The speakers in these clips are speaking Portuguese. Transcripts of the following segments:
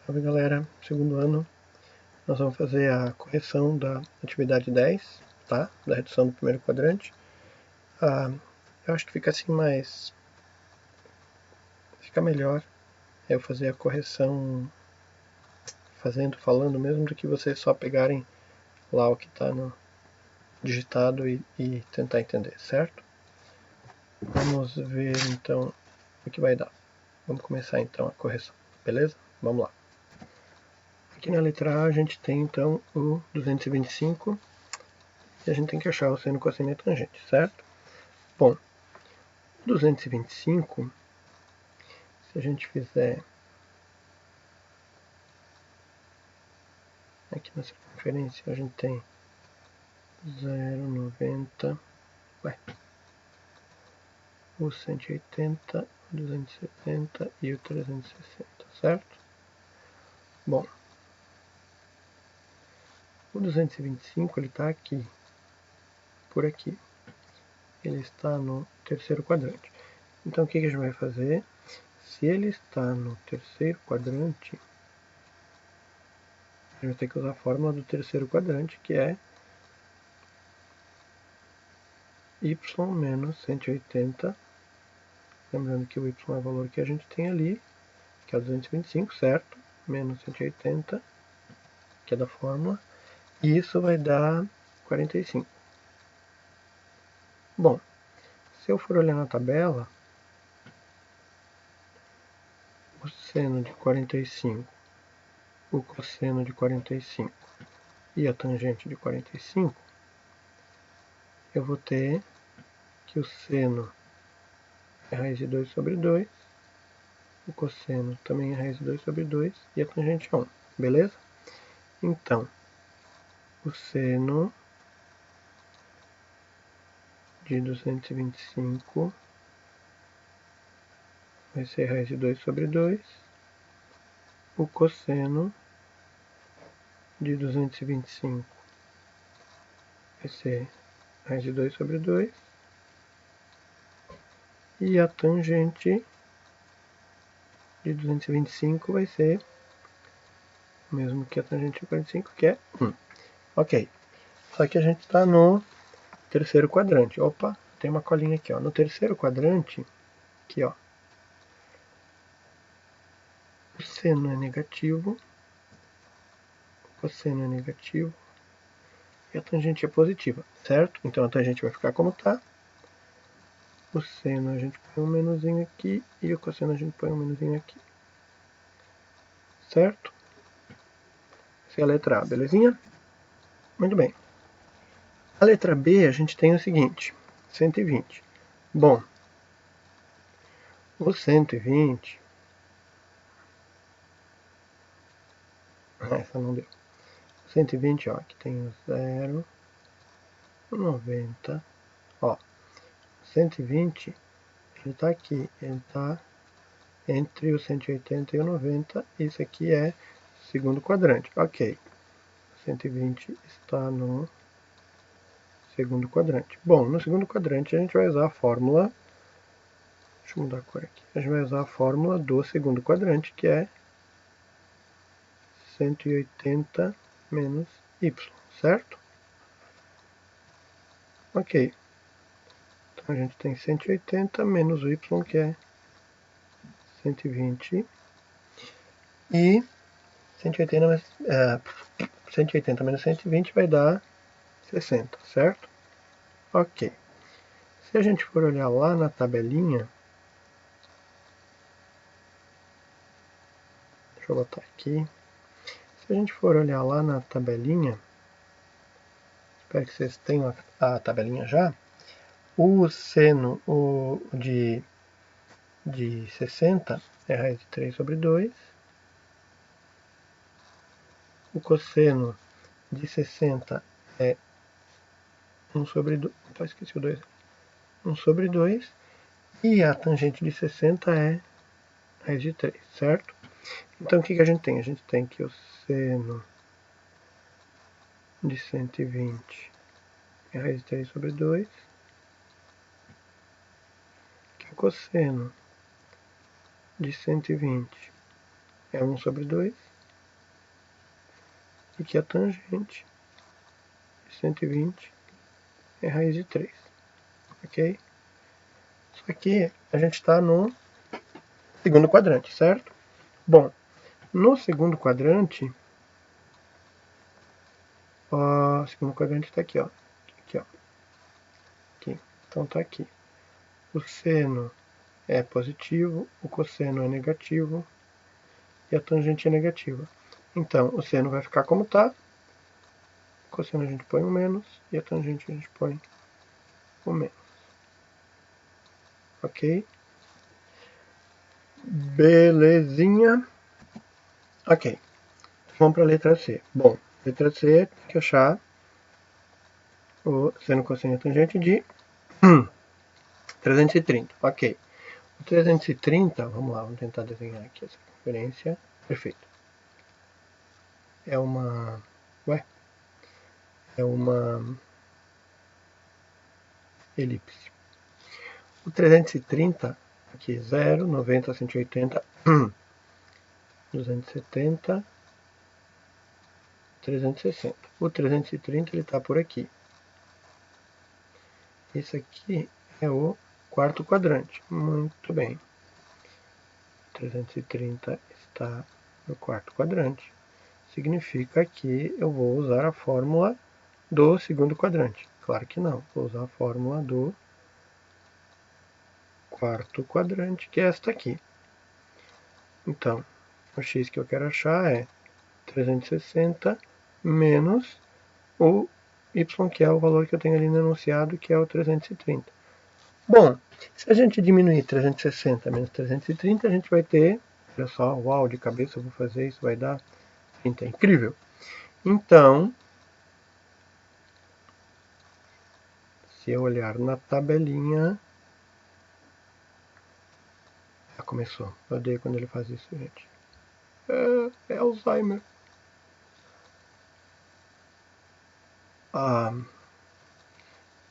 Salve galera, segundo ano, nós vamos fazer a correção da atividade 10, tá? Da redução do primeiro quadrante. Eu acho que fica assim fica melhor eu fazer a correção falando mesmo, do que vocês só pegarem lá o que está no digitado e tentar entender, certo? Vamos ver então o que vai dar. Vamos começar então a correção, beleza? Vamos lá. Aqui na letra A a gente tem então o 225 e a gente tem que achar o seno, cosseno e tangente, certo? Bom, 225, se a gente fizer aqui na circunferência, a gente tem 0,90, o 180, o 270 e o 360, certo? Bom, o 225 ele está aqui, por aqui. Ele está no terceiro quadrante. Então o que a gente vai fazer? Se ele está no terceiro quadrante, a gente vai ter que usar a fórmula do terceiro quadrante, que é y menos 180. Lembrando que o y é o valor que a gente tem ali, que é o 225, certo? Menos 180, que é da fórmula. E isso vai dar 45. Bom, se eu for olhar na tabela, o seno de 45, o cosseno de 45 e a tangente de 45, eu vou ter que o seno é raiz de 2 sobre 2, o cosseno também é raiz de 2 sobre 2 e a tangente é 1, beleza? Então, o seno de 225 vai ser raiz de 2 sobre 2, o cosseno de 225 vai ser raiz de 2 sobre 2, e a tangente de 225 vai ser o mesmo que a tangente de 45, que é 1. Ok, só que a gente está no terceiro quadrante. Opa, tem uma colinha aqui, ó. No terceiro quadrante, aqui, ó, o seno é negativo, o cosseno é negativo e a tangente é positiva, certo? Então a tangente vai ficar como está. O seno a gente põe um menuzinho aqui e o cosseno a gente põe um menuzinho aqui, certo? Essa é a letra A, belezinha? Muito bem. A letra B a gente tem o seguinte, 120. Bom, o 120... essa não deu. 120, ó, aqui tem o 0, 90, ó, 120, ele está aqui, ele está entre o 180 e o 90, isso aqui é segundo quadrante, ok, 120 está no segundo quadrante. Bom, no segundo quadrante a gente vai usar a fórmula, deixa eu mudar a cor aqui, a gente vai usar a fórmula do segundo quadrante, que é 180 menos y, certo? Ok. Então a gente tem 180 menos o y, que é 120. E 180 menos 120 vai dar 60, certo? Ok. Se a gente for olhar lá na tabelinha, deixa eu botar aqui. Se a gente for olhar lá na tabelinha, espero que vocês tenham a tabelinha já. O seno de 60 é raiz de 3 sobre 2. O cosseno de 60 é 1 sobre 2. Opa, esqueci o 2. 1 sobre 2. E a tangente de 60 é raiz de 3, certo? Então o que a gente tem? A gente tem que o seno de 120 é raiz de 3 sobre 2. Que o cosseno de 120 é 1 sobre 2. aqui a tangente de 120 é raiz de 3. Ok? Isso aqui a gente está no segundo quadrante, certo? Bom, no segundo quadrante, o segundo quadrante está aqui, ó. Aqui, ó. Aqui. Então está aqui. O seno é positivo, o cosseno é negativo e a tangente é negativa. Então, o seno vai ficar como está, o cosseno a gente põe um menos e a tangente a gente põe um menos. Ok? Belezinha? Ok. Vamos para a letra C. Bom, letra C tem que achar o seno, cosseno e tangente de 330. Ok. O 330, vamos lá, vamos tentar desenhar aqui essa referência. Perfeito. É uma... É uma elipse. O 330, aqui 0, 90, 180, 270, 360. O 330 ele está por aqui. Esse aqui é o quarto quadrante. Muito bem. 330 está no quarto quadrante. Significa que eu vou usar a fórmula do segundo quadrante. Claro que não. Vou usar a fórmula do quarto quadrante, que é esta aqui. Então, o x que eu quero achar é 360 menos o y, que é o valor que eu tenho ali no enunciado, que é o 330. Bom, se a gente diminuir 360 menos 330, a gente vai ter, olha só, uau, de cabeça eu vou fazer, isso vai dar 30, é incrível. Então, se eu olhar na tabelinha... Já começou, eu odeio quando ele faz isso, gente. É Alzheimer.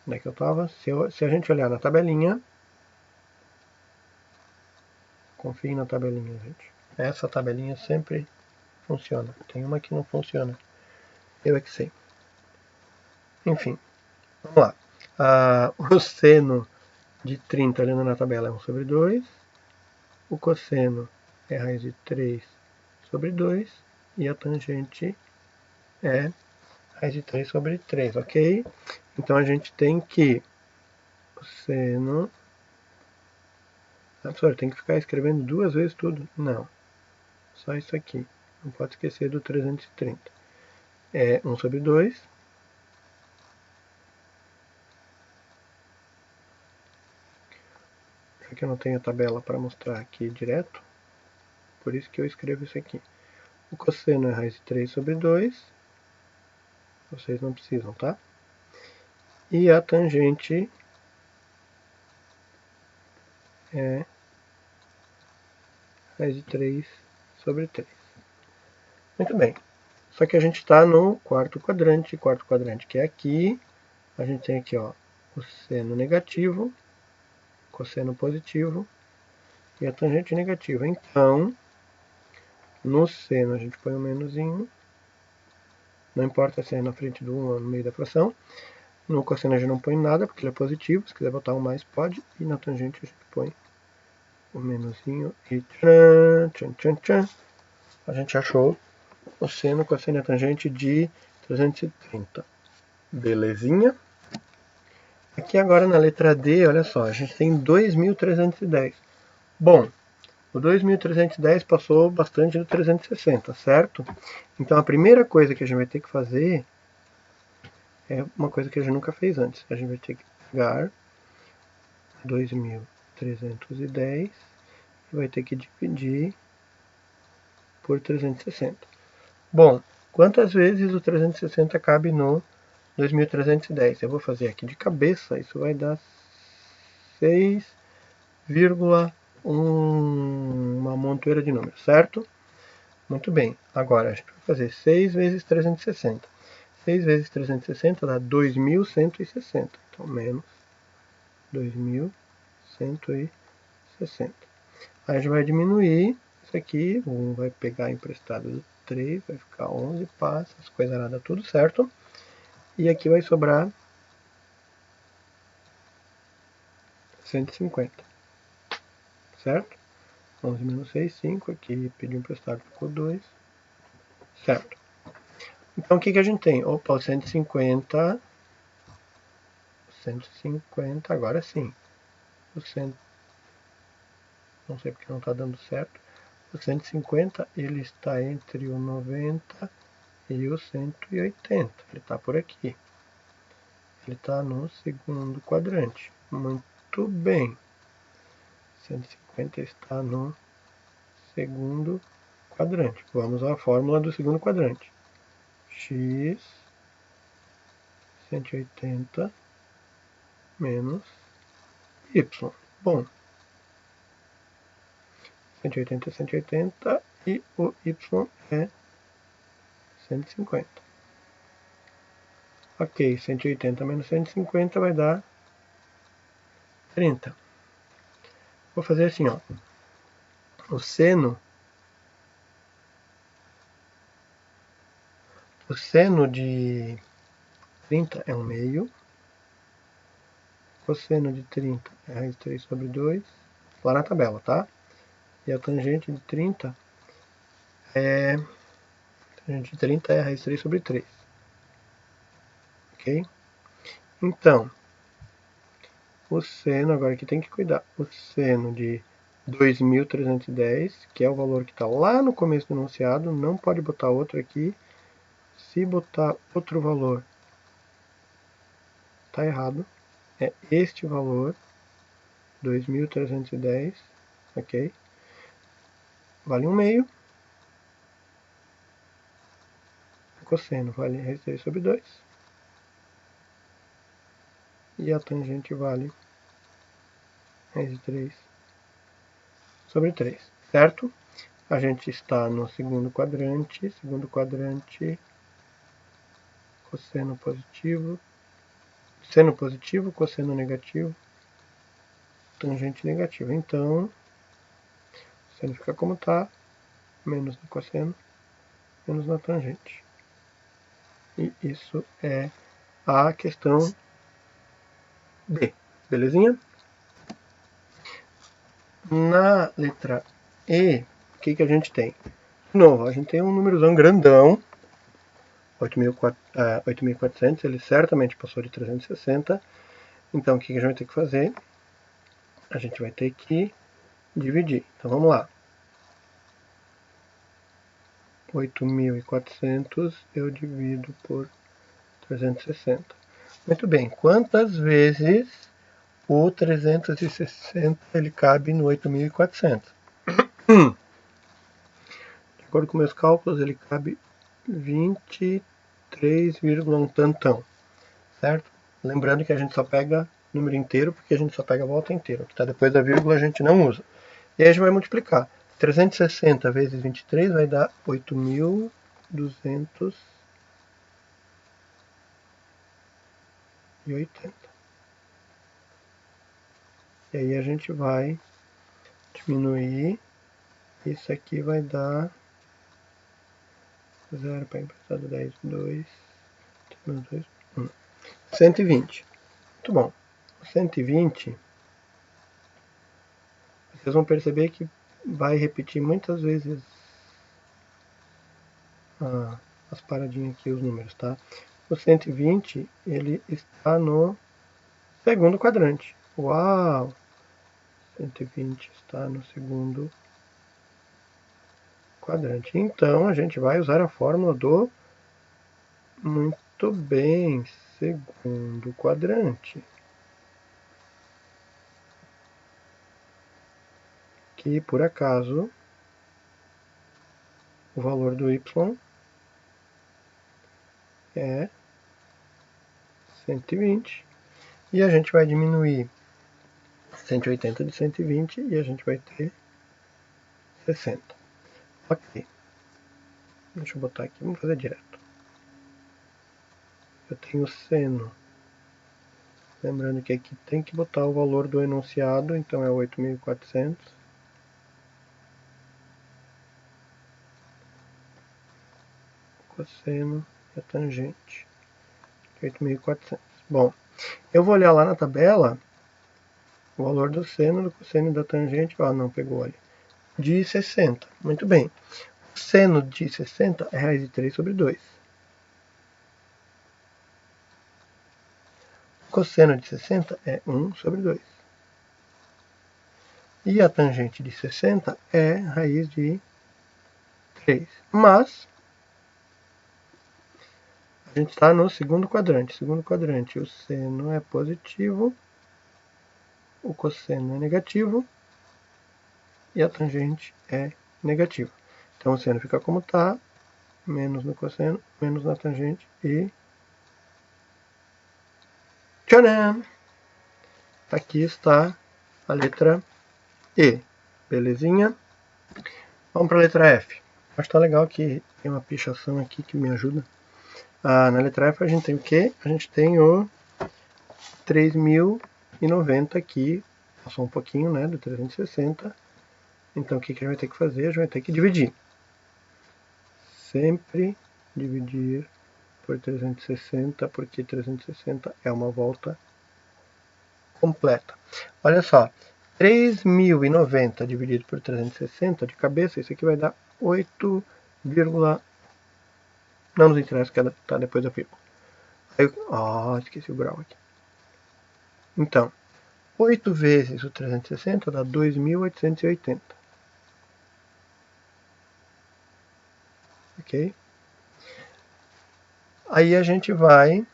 Onde é que eu estava? Se a gente olhar na tabelinha, confie na tabelinha, gente. Essa tabelinha sempre funciona. Tem uma que não funciona. Eu é que sei. Enfim, vamos lá. O seno de 30 olhando na tabela é 1 sobre 2. O cosseno é raiz de 3 sobre 2. E a tangente é raiz de 3 sobre 3, ok? Então a gente tem que o seno... Professor, tem que ficar escrevendo duas vezes tudo? Não. Só isso aqui. Não pode esquecer do 330. É 1 sobre 2. Já que eu não tenho a tabela para mostrar aqui direto, por isso que eu escrevo isso aqui. O cosseno é raiz de 3 sobre 2. Vocês não precisam, tá? E a tangente é raiz de 3 sobre 3. Muito bem. Só que a gente está no quarto quadrante que é aqui. A gente tem aqui, ó, o seno negativo, cosseno positivo e a tangente negativa. Então, no seno a gente põe um menosinho. Não importa se é na frente do 1 ou no meio da fração. No cosseno a gente não põe nada, porque ele é positivo. Se quiser botar um mais, pode. E na tangente a gente põe o menosinho e tchan, tchan, tchan, tchan. A gente achou o seno, cosseno e a tangente de 330. Belezinha? Aqui agora na letra D, olha só, a gente tem 2.310. Bom, o 2.310 passou bastante do 360, certo? Então a primeira coisa que a gente vai ter que fazer é uma coisa que a gente nunca fez antes. A gente vai ter que pegar 2.310 e vai ter que dividir por 360. Bom, quantas vezes o 360 cabe no 2.310? Eu vou fazer aqui de cabeça, isso vai dar 6,1, uma montoeira de números, certo? Muito bem, agora a gente vai fazer 6 vezes 360. 6 vezes 360 dá 2.160, então menos 2.160. Aí a gente vai diminuir isso aqui, 1 vai pegar emprestado 3, vai ficar 11, passa, as coisas nada tudo certo. E aqui vai sobrar 150, certo? 11 menos 6, 5, aqui pediu emprestado, ficou 2, certo? Então o que a gente tem? Opa, o 150, agora sim. O 100, não sei porque não está dando certo. O 150 ele está entre o 90 e o 180, ele está por aqui. Ele está no segundo quadrante. Muito bem. 150 está no segundo quadrante. Vamos à fórmula do segundo quadrante. X 180 menos Y. Bom, 180 é 180 e o Y é 150. Ok, 180 menos 150 vai dar 30. Vou fazer assim, ó. O seno de 30 é 1 meio. Cosseno de 30 é raiz de 3 sobre 2. Lá na tabela, tá? E a tangente de 30 é... raiz de 3 sobre 3. Ok? Então, o seno, agora aqui tem que cuidar. O seno de 2.310, que é o valor que está lá no começo do enunciado, não pode botar outro aqui. Se botar outro valor, está errado. É este valor, 2.310, ok? Vale 1 meio. Cosseno vale raiz de 3 sobre 2. E a tangente vale raiz de 3 sobre 3, certo? A gente está no segundo quadrante, cosseno positivo, seno positivo, cosseno negativo, tangente negativa. Então, o seno fica como está, menos no cosseno, menos na tangente. E isso é a questão B, belezinha? Na letra E, o que a gente tem? De novo, a gente tem um númerozão grandão, 8.400, ele certamente passou de 360. Então, o que a gente vai ter que fazer? A gente vai ter que dividir. Então, vamos lá. 8.400 eu divido por 360. Muito bem, quantas vezes o 360 ele cabe no 8.400? De acordo com meus cálculos, ele cabe 23, um tantão, certo? Lembrando que a gente só pega número inteiro, porque a gente só pega a volta inteira. O que está depois da vírgula a gente não usa. E aí a gente vai multiplicar. 360 vezes 23 vai dar 8.280. E aí a gente vai diminuir. Isso aqui vai dar 0 para emprestado 10, 2, 2, 1. 120. Muito bom. 120, vocês vão perceber que vai repetir muitas vezes as paradinhas aqui, os números, tá? O 120, ele está no segundo quadrante. Uau! 120 está no segundo quadrante. Então, a gente vai usar a fórmula do muito bem, segundo quadrante. Que, por acaso, o valor do y é 120. E a gente vai diminuir 180 de 120 e a gente vai ter 60. Ok. Deixa eu botar aqui, vamos fazer direto. Eu tenho seno. Lembrando que aqui tem que botar o valor do enunciado, então é 8.400. cosseno e a tangente de 8.400. Bom, eu vou olhar lá na tabela o valor do seno, do cosseno e da tangente. Ah, não pegou ali. De 60. Muito bem. O seno de 60 é raiz de 3 sobre 2. O cosseno de 60 é 1 sobre 2. E a tangente de 60 é raiz de 3. Mas a gente está no segundo quadrante. Segundo quadrante, o seno é positivo, o cosseno é negativo e a tangente é negativa. Então o seno fica como está, menos no cosseno, menos na tangente e... tcharam! Aqui está a letra E. Belezinha? Vamos para a letra F. Acho que está legal que tem uma pichação aqui que me ajuda. Na letra F a gente tem o quê? A gente tem o 3090 aqui. Passou um pouquinho, né, do 360. Então o que a gente vai ter que fazer? A gente vai ter que dividir. Sempre dividir por 360, porque 360 é uma volta completa. Olha só, 3090 dividido por 360, de cabeça, isso aqui vai dar 8, não nos interessa que está depois da vírgula. Esqueci o grau aqui. Então, 8 vezes o 360 dá 2.880. Ok? Aí a gente vai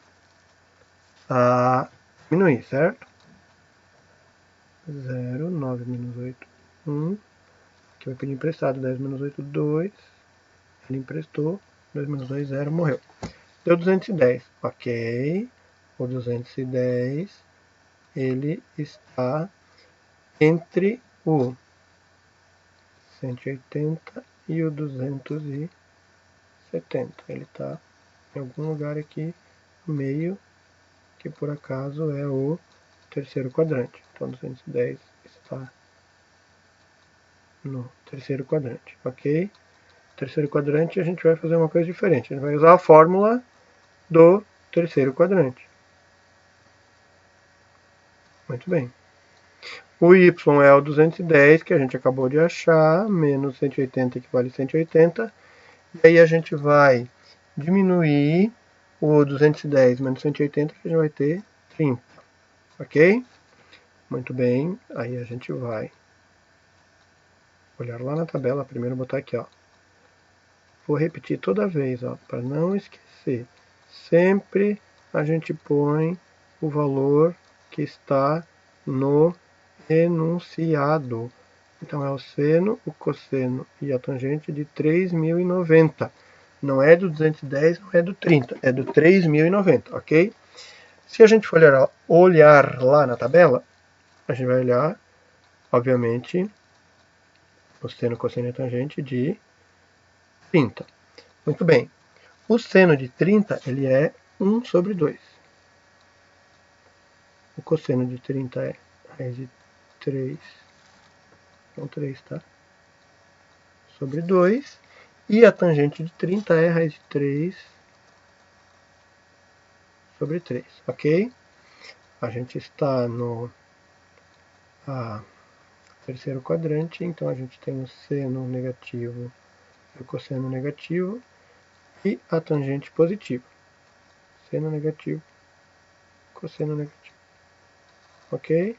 diminuir, certo? 0, 9 menos 8, 1. Aqui vai pedir emprestado, 10 menos 8, 2. Ele emprestou, 2 menos 2, 0, morreu. Deu 210, ok. O 210, ele está entre o 180 e o 270. Ele está em algum lugar aqui no meio, que por acaso é o terceiro quadrante. Então 210 está no terceiro quadrante, ok? Terceiro quadrante a gente vai fazer uma coisa diferente. A gente vai usar a fórmula do terceiro quadrante. Muito bem. O y é o 210, que a gente acabou de achar, menos 180 equivale a 180. E aí a gente vai diminuir o 210 menos 180, que a gente vai ter 30. Ok? Muito bem. Aí a gente vai olhar lá na tabela, primeiro botar aqui, ó. Vou repetir toda vez, ó, para não esquecer. Sempre a gente põe o valor que está no enunciado. Então é o seno, o cosseno e a tangente de 3090. Não é do 210, não é do 30, é do 3090, ok? Se a gente for olhar lá na tabela, a gente vai olhar, obviamente, o seno, cosseno e a tangente de 30. Muito bem. O seno de 30, ele é 1 sobre 2. O cosseno de 30 é raiz de 3, não 3, tá? Sobre 2. E a tangente de 30 é raiz de 3 sobre 3, ok? A gente está no terceiro quadrante, então a gente tem o seno negativo e o cosseno negativo e a tangente positiva. Seno negativo, cosseno negativo. Ok?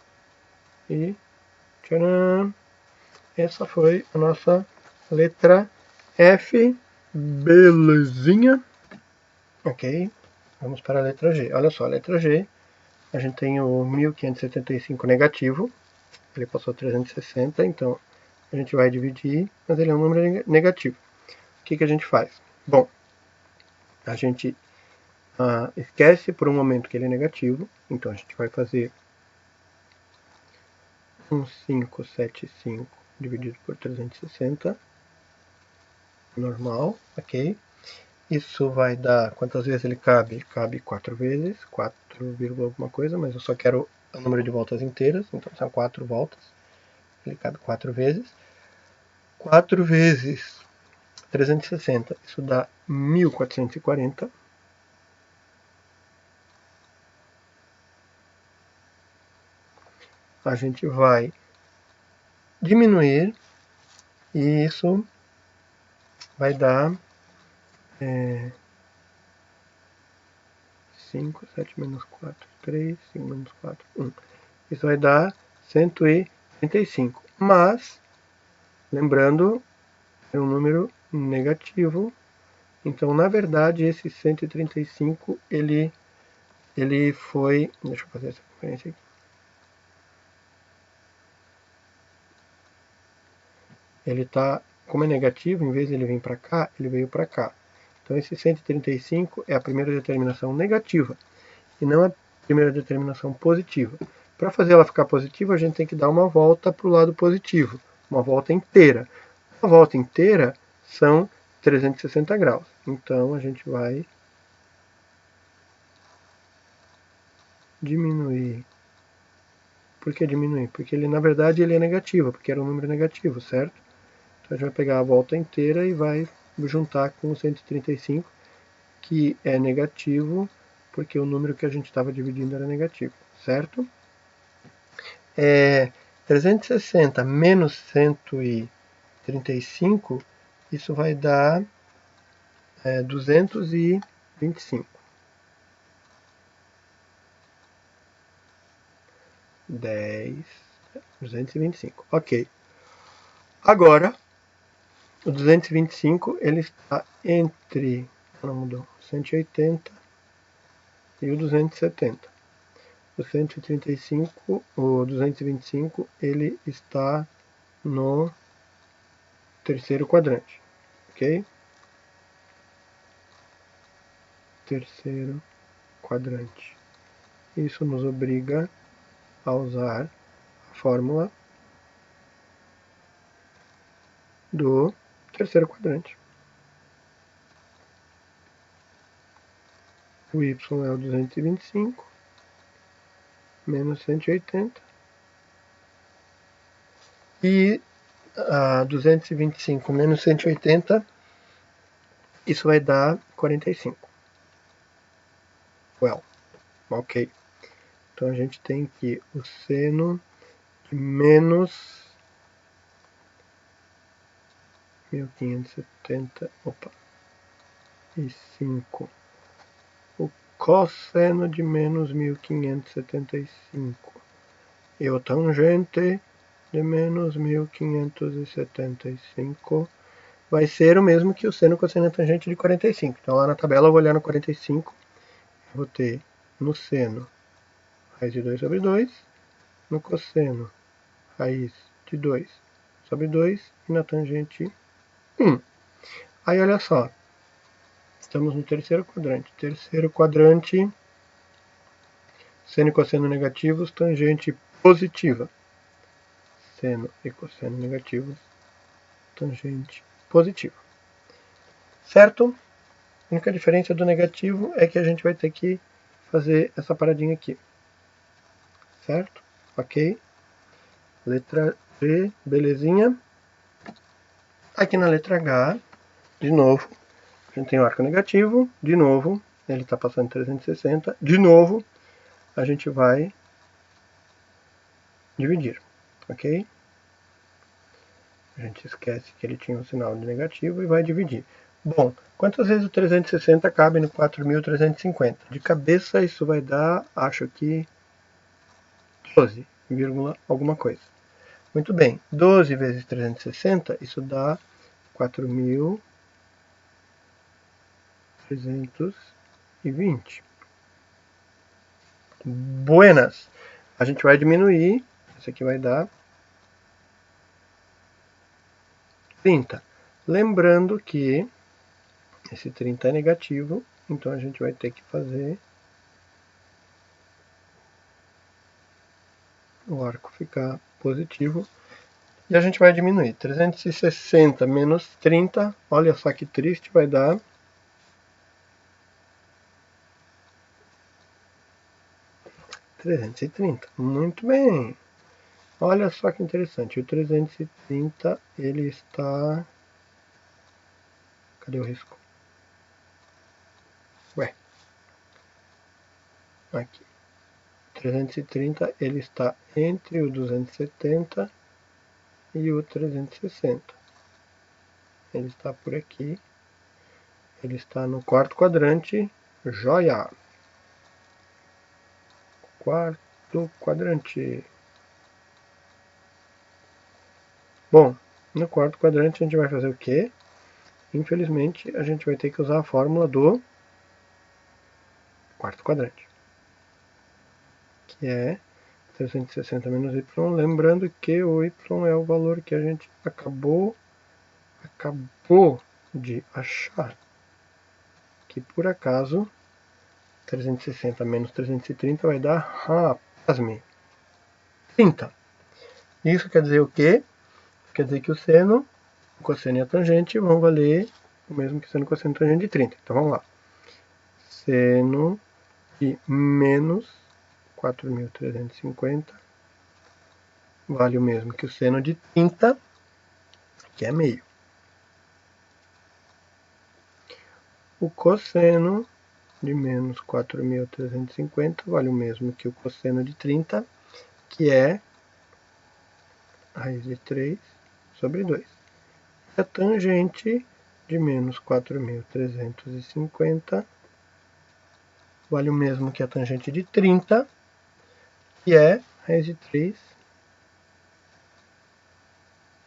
E tcharam! Essa foi a nossa letra F. Belezinha? Ok? Vamos para a letra G. Olha só, a letra G, a gente tem o 1575 negativo. Ele passou 360, então a gente vai dividir, mas ele é um número negativo. O que a gente faz? Bom, a gente esquece por um momento que ele é negativo, então a gente vai fazer 1575 dividido por 360, normal, ok? Isso vai dar, quantas vezes ele cabe? Cabe 4 vezes, 4, alguma coisa, mas eu só quero o número de voltas inteiras, então são 4 voltas. Ele cabe 4 vezes. 4 vezes 360, isso dá 1440. A gente vai diminuir e isso vai dar 5, 7 menos 4, 3, 5 menos 4, 1. Isso vai dar 135. Mas, lembrando, é um número negativo. Então, na verdade, esse 135, ele foi... Deixa eu fazer essa referência aqui. Ele está, como é negativo, em vez de ele vir para cá, ele veio para cá. Então, esse 135 é a primeira determinação negativa e não a primeira determinação positiva. Para fazer ela ficar positiva, a gente tem que dar uma volta para o lado positivo, uma volta inteira. Uma volta inteira são 360 graus. Então, a gente vai diminuir. Por que diminuir? Porque ele, na verdade, ele é negativo, porque era um número negativo, certo? Então, a gente vai pegar a volta inteira e vai juntar com o 135, que é negativo, porque o número que a gente estava dividindo era negativo, certo? 360 menos 135, isso vai dar 225. 225. Ok. Agora, o 225 ele está entre 180 e o 270. O 135, o 225, ele está no terceiro quadrante, ok? Terceiro quadrante. Isso nos obriga a usar a fórmula do terceiro quadrante. O y é o 225 menos 180 e 225 menos 180, isso vai dar 45. Well, ok. Então a gente tem que o seno de menos 1570, e 5. O cosseno de menos 1575. E o tangente de menos 1575 vai ser o mesmo que o seno, cosseno e tangente de 45. Então lá na tabela eu vou olhar no 45, eu vou ter no seno raiz de 2 sobre 2, no cosseno raiz de 2 sobre 2 e na tangente 1. Aí olha só, estamos no terceiro quadrante. Terceiro quadrante, seno e cosseno negativos, tangente positiva. Seno e cosseno negativos, tangente positiva. Certo? A única diferença do negativo é que a gente vai ter que fazer essa paradinha aqui. Certo? Ok? Letra G, belezinha. Aqui na letra H, de novo, a gente tem o arco negativo, de novo, ele está passando 360, de novo, a gente vai dividir, ok? A gente esquece que ele tinha um sinal de negativo e vai dividir. Bom, quantas vezes o 360 cabe no 4.350? De cabeça isso vai dar, acho que 12, alguma coisa. Muito bem, 12 vezes 360, isso dá 4.320. Buenas! A gente vai diminuir, isso aqui vai dar 30. Lembrando que esse 30 é negativo, então a gente vai ter que fazer o arco ficar positivo. E a gente vai diminuir. 360 menos 30, olha só que triste, vai dar 330. Muito bem. Olha só que interessante. O 330 ele está Cadê o risco? Ué. Aqui. 330, ele está entre o 270 e o 360. Ele está por aqui. Ele está no quarto quadrante. Joia! Quarto quadrante. Bom, no quarto quadrante a gente vai fazer o quê? Infelizmente, a gente vai ter que usar a fórmula do quarto quadrante, que é 360 menos y, lembrando que o y é o valor que a gente acabou de achar, que por acaso 360 menos 330 vai dar, pasme, 30. Isso quer dizer o quê? Quer dizer que o seno, o cosseno e a tangente vão valer o mesmo que seno, cosseno e tangente de 30. Então vamos lá. Seno de menos 4.350 vale o mesmo que o seno de 30, que é meio. O cosseno de menos 4.350 vale o mesmo que o cosseno de 30, que é raiz de 3 sobre 2. E a tangente de menos 4.350 vale o mesmo que a tangente de 30, que é raiz de 3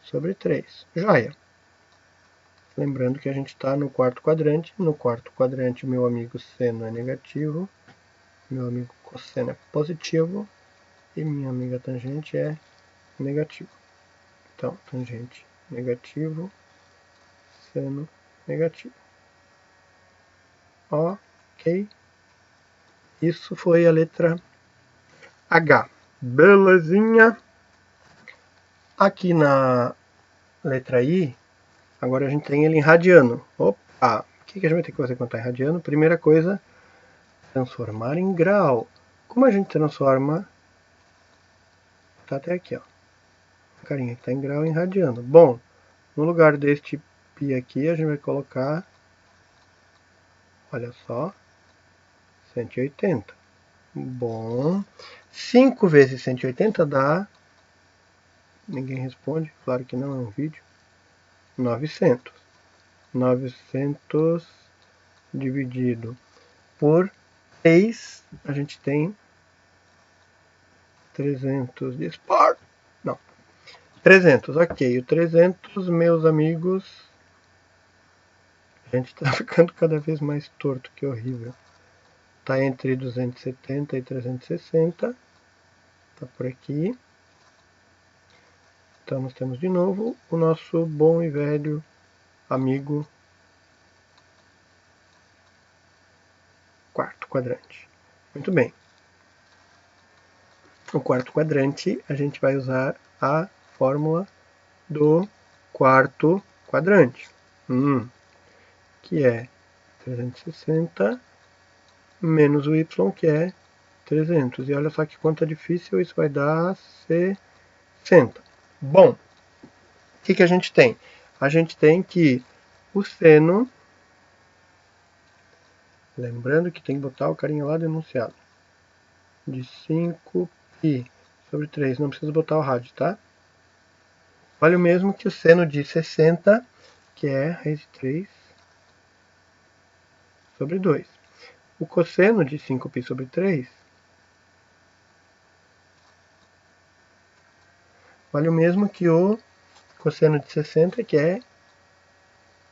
sobre 3. Joia! Lembrando que a gente está no quarto quadrante. No quarto quadrante, meu amigo seno é negativo, meu amigo cosseno é positivo e minha amiga tangente é negativo. Então, tangente negativo, seno negativo. Ok. Isso foi a letra H. Belezinha. Aqui na letra I, agora a gente tem ele em radiano. Opa! O que a gente vai ter que fazer quando está em radiano? Primeira coisa, transformar em grau. Como a gente transforma? Tá até aqui, ó. A carinha que está em grau em radiano. Bom, no lugar deste π aqui, a gente vai colocar, olha só, 180. Bom, 5 vezes 180 dá, ninguém responde, claro que não, é um vídeo, 900. 900 dividido por 3, a gente tem 300 de Spark. Não, 300, ok. O 300, meus amigos, a gente está ficando cada vez mais torto, que horrível. Está entre 270 e 360. Está por aqui. Então nós temos de novo o nosso bom e velho amigo quarto quadrante. Muito bem. O quarto quadrante, a gente vai usar a fórmula do quarto quadrante, que é 360 menos o y, que é 300. E olha só que conta difícil, isso vai dar 60. Bom, o que a gente tem? A gente tem que o seno, lembrando que tem que botar o carinha lá do enunciado, de 5π sobre 3, não precisa botar o rádio, tá? Vale o mesmo que o seno de 60, que é raiz de 3 sobre 2. O cosseno de 5π sobre 3 vale o mesmo que o cosseno de 60, que é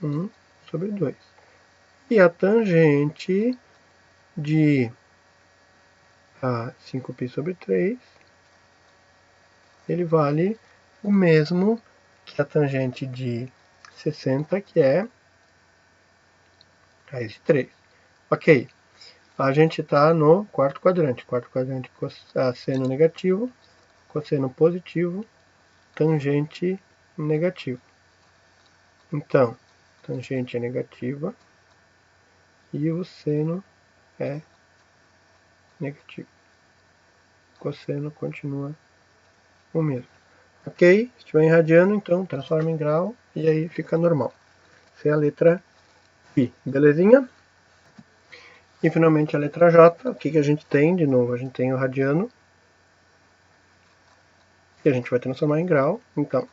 1 sobre 2. E a tangente de 5π sobre 3, ele vale o mesmo que a tangente de 60, que é raiz de 3. Ok, a gente está no quarto quadrante. Quarto quadrante, seno negativo, cosseno positivo, tangente negativo. Então, tangente é negativa e o seno é negativo. O cosseno continua o mesmo. Ok? Se estiver em radiano, então transforma em grau e aí fica normal. Essa é a letra π. Belezinha? E finalmente a letra J, o que a gente tem? De novo, a gente tem o radiano, e a gente vai transformar em grau, então.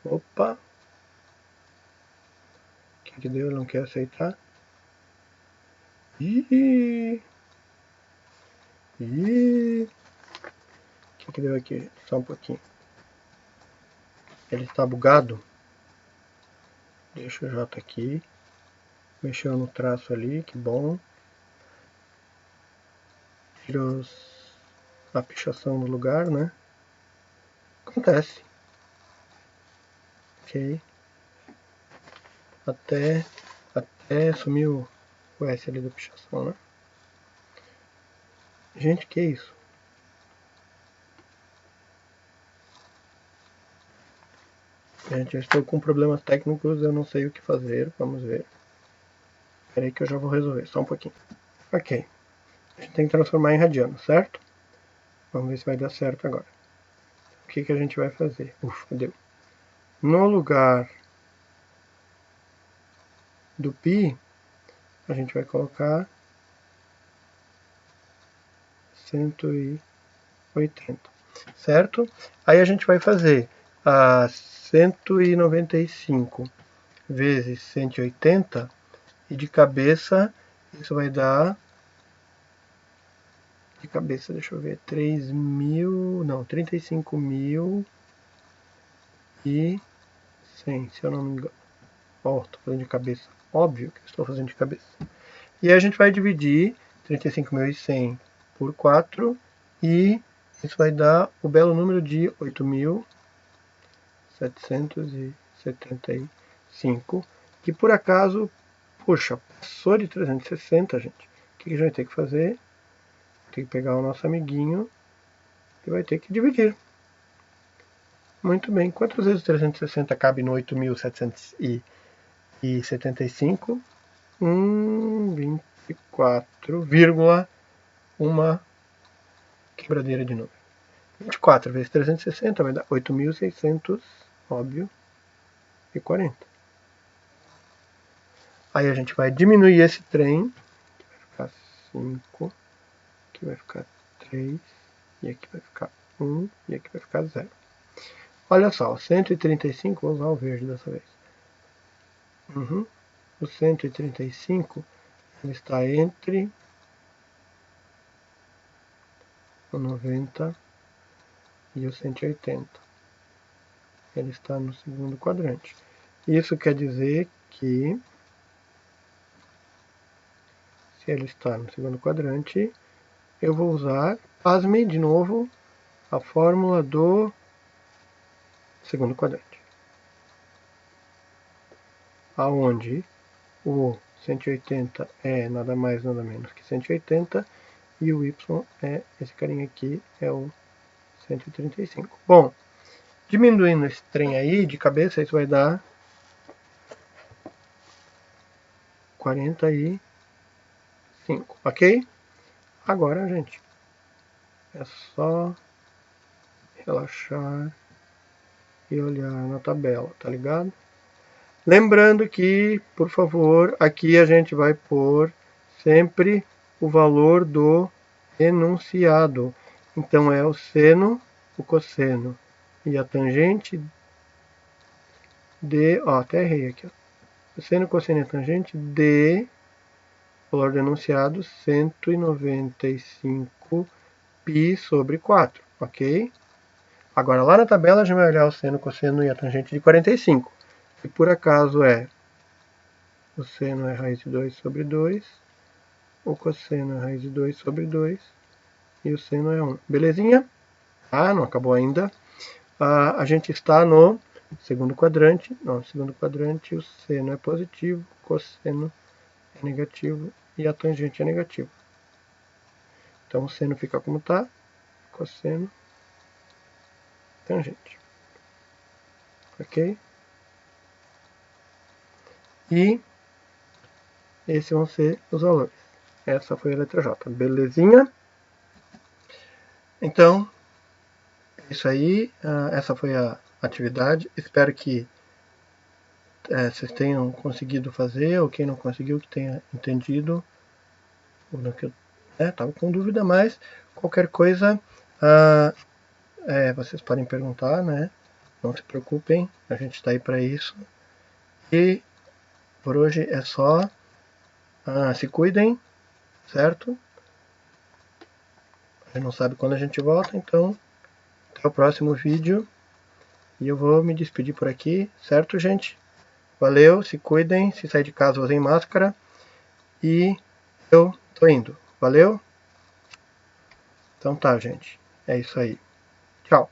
Opa. O que deu? Ele não quer aceitar. Ih. O que deu aqui? Só um pouquinho. Ele está bugado. Deixa o J aqui. Mexeu no traço ali, que bom. Tira a pichação do lugar, né? Acontece. Ok. Até sumiu o S ali da pichação, né? Gente, que isso? Gente, eu estou com problemas técnicos, eu não sei o que fazer. Vamos ver. Espera aí que eu já vou resolver, só um pouquinho. Ok. A gente tem que transformar em radiano, certo? Vamos ver se vai dar certo agora. O que a gente vai fazer? Ufa, deu. No lugar do π, a gente vai colocar 180, certo? Aí a gente vai fazer a 195 vezes 180 e de cabeça isso vai dar, de cabeça, deixa eu ver, 35.100, se eu não me engano. Ó, tô fazendo de cabeça, óbvio que eu estou fazendo de cabeça. E aí a gente vai dividir 35.100 por 4 e isso vai dar o belo número de 8.775, que por acaso, puxa, passou de 360, gente. O que a gente vai ter que fazer? Tem que pegar o nosso amiguinho e vai ter que dividir. Muito bem. Quantas vezes 360 cabe no 8.775? 24,1 quebradeira de número. 24 vezes 360 vai dar 8.600, óbvio, e 40. Aí a gente vai diminuir esse trem, que vai ficar 5, aqui vai ficar 3, e aqui vai ficar 1, e aqui vai ficar 0. Olha só, o 135, vou usar o verde dessa vez. O 135 ele está entre o 90 e o 180. Ele está no segundo quadrante. Isso quer dizer que, se ele está no segundo quadrante, eu vou usar, pasme de novo, a fórmula do segundo quadrante, aonde o 180 é nada mais nada menos que 180 e o y é esse carinha aqui, é o 135. Bom, diminuindo esse trem aí de cabeça, isso vai dar 45, ok? Agora, gente, é só relaxar e olhar na tabela, tá ligado? Lembrando que, por favor, aqui a gente vai pôr sempre o valor do enunciado. Então é o seno, o cosseno e a tangente de, ó, até errei aqui, ó. O seno, cosseno e a tangente de valor do enunciado 195 π sobre 4, ok? Agora lá na tabela a gente vai olhar o seno, cosseno e a tangente de 45. E por acaso o seno é raiz de 2 sobre 2, o cosseno é raiz de 2 sobre 2 e o seno é 1. Belezinha? Ah, não acabou ainda. A gente está no segundo quadrante. No segundo quadrante o seno é positivo, o cosseno é negativo e a tangente é negativa. Então o seno fica como está, cosseno, tangente. Ok? E esses vão ser os valores. Essa foi a letra J. Belezinha? Então, isso aí, essa foi a atividade. Espero que vocês tenham conseguido fazer, ou quem não conseguiu, que tenha entendido. Que eu estava com dúvida, mas qualquer coisa vocês podem perguntar, né? Não se preocupem, a gente está aí para isso. E por hoje é só. Se cuidem, certo? A gente não sabe quando a gente volta, então até o próximo vídeo. E eu vou me despedir por aqui, certo, gente? Valeu, se cuidem, se sair de casa usem máscara. E eu tô indo. Valeu? Então tá, gente. É isso aí. Tchau.